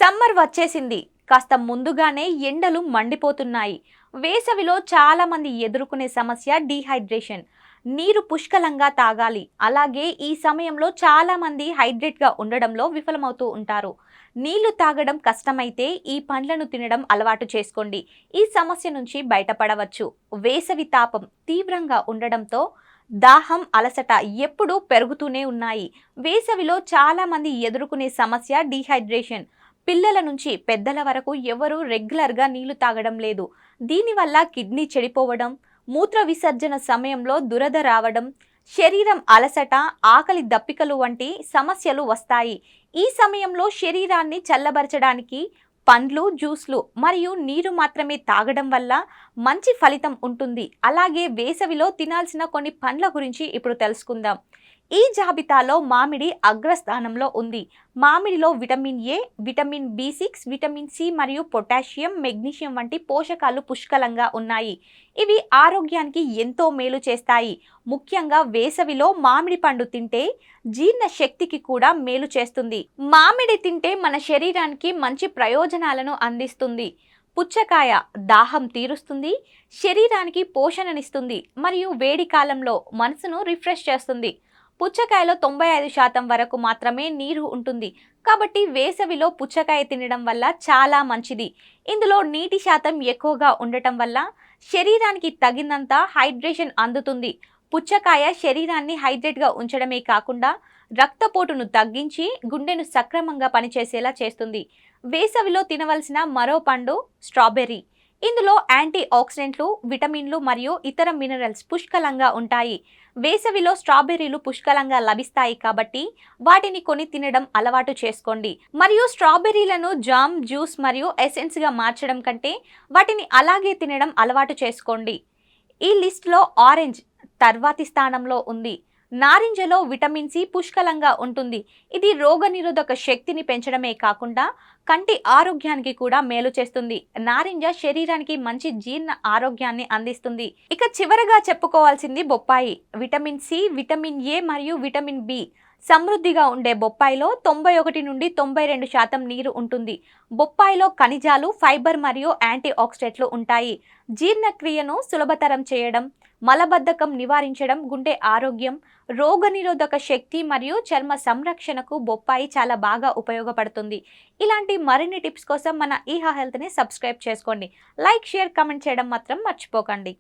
Summer వచ్చేసింది. కాస్త ముందుగానే ఎండలు మండిపోతున్నాయి. వేసవిలో చాలా మంది ఎదుర్కొనే సమస్య డీహైడ్రేషన్. నీరు పుష్కలంగా తాగాలి. అలాగే ఈ సమయంలో చాలా మంది హైడ్రేట్గా ఉండడంలో విఫలమవుతూ ఉంటారు. నీళ్లు తాగడం కష్టమైతే ఈ పండ్లను తినడం అలవాటు చేసుకోండి. ఈ సమస్య నుంచి బయటపడవచ్చు. వేసవి తాపం తీవ్రంగా ఉండడంతో దాహం, అలసట ఎప్పుడూ పెరుగుతూనే ఉన్నాయి. వేసవిలో చాలా మంది ఎదుర్కొనే సమస్య డీహైడ్రేషన్. పిల్లల నుంచి పెద్దల వరకు ఎవరూ రెగ్యులర్గా నీళ్లు తాగడం లేదు. దీనివల్ల కిడ్నీ చెడిపోవడం, మూత్ర విసర్జన సమయంలో దురద రావడం, శరీరం అలసట, ఆకలి దప్పికలు వంటి సమస్యలు వస్తాయి. ఈ సమయంలో శరీరాన్ని చల్లబరచడానికి పండ్లు, జ్యూస్లు మరియు నీరు మాత్రమే తాగడం వల్ల మంచి ఫలితం ఉంటుంది. అలాగే వేసవిలో తినాల్సిన కొన్ని పండ్ల గురించి ఇప్పుడు తెలుసుకుందాం. ఈ జాబితాలో మామిడి అగ్రస్థానంలో ఉంది. మామిడిలో విటమిన్ ఏ, విటమిన్ బి6, విటమిన్ సి మరియు పొటాషియం, మెగ్నీషియం వంటి పోషకాలు పుష్కలంగా ఉన్నాయి. ఇవి ఆరోగ్యానికి ఎంతో మేలు చేస్తాయి. ముఖ్యంగా వేసవిలో మామిడి పండు తింటే జీర్ణ శక్తికి కూడా మేలు చేస్తుంది. మామిడి తింటే మన శరీరానికి మంచి ప్రయోజనాలను అందిస్తుంది. పుచ్చకాయ దాహం తీరుస్తుంది, శరీరానికి పోషణనిస్తుంది మరియు వేడి కాలంలో మనసును రిఫ్రెష్ చేస్తుంది. పుచ్చకాయలో 95% వరకు మాత్రమే నీరు ఉంటుంది. కాబట్టి వేసవిలో పుచ్చకాయ తినడం వల్ల చాలా మంచిది. ఇందులో నీటి శాతం ఎక్కువగా ఉండటం వల్ల శరీరానికి తగినంత హైడ్రేషన్ అందుతుంది. పుచ్చకాయ శరీరాన్ని హైడ్రేట్గా ఉంచడమే కాకుండా రక్తపోటును తగ్గించి గుండెను సక్రమంగా పనిచేసేలా చేస్తుంది. వేసవిలో తినవలసిన మరో పండు స్ట్రాబెర్రీ. ఇందులో యాంటీ ఆక్సిడెంట్లు, విటమిన్లు మరియు ఇతర మినరల్స్ పుష్కలంగా ఉంటాయి. వేసవిలో స్ట్రాబెర్రీలు పుష్కలంగా లభిస్తాయి కాబట్టి వాటిని కొని తినడం అలవాటు చేసుకోండి. మరియు స్ట్రాబెర్రీలను జామ్, జ్యూస్ మరియు ఎసెన్స్గా మార్చడం కంటే వాటిని అలాగే తినడం అలవాటు చేసుకోండి. ఈ లిస్ట్లో ఆరెంజ్ తర్వాతి స్థానంలో ఉంది. నారింజలో విటమిన్ సి పుష్కలంగా ఉంటుంది. ఇది రోగనిరోధక శక్తిని పెంచడమే కాకుండా కంటి ఆరోగ్యానికి కూడా మేలు చేస్తుంది. నారింజ శరీరానికి మంచి జీర్ణ ఆరోగ్యాన్ని అందిస్తుంది. ఇక చివరగా చెప్పుకోవాల్సింది బొప్పాయి. విటమిన్ సి, విటమిన్ ఏ మరియు విటమిన్ బి సమృద్ధిగా ఉండే బొప్పాయిలో 91 నుండి 92% నీరు ఉంటుంది. బొప్పాయిలో ఖనిజాలు, ఫైబర్ మరియు యాంటీ ఆక్సిడెంట్లు ఉంటాయి. జీర్ణక్రియను సులభతరం చేయడం, మలబద్ధకం నివారించడం, గుండె ఆరోగ్యం, రోగనిరోధక శక్తి మరియు చర్మ సంరక్షణకు బొప్పాయి చాలా బాగా ఉపయోగపడుతుంది. ఇలాంటి మరిన్ని టిప్స్ కోసం మన ఈహా హెల్త్ని సబ్స్క్రైబ్ చేసుకోండి. లైక్, షేర్, కామెంట్ చేయడం మాత్రం మర్చిపోకండి.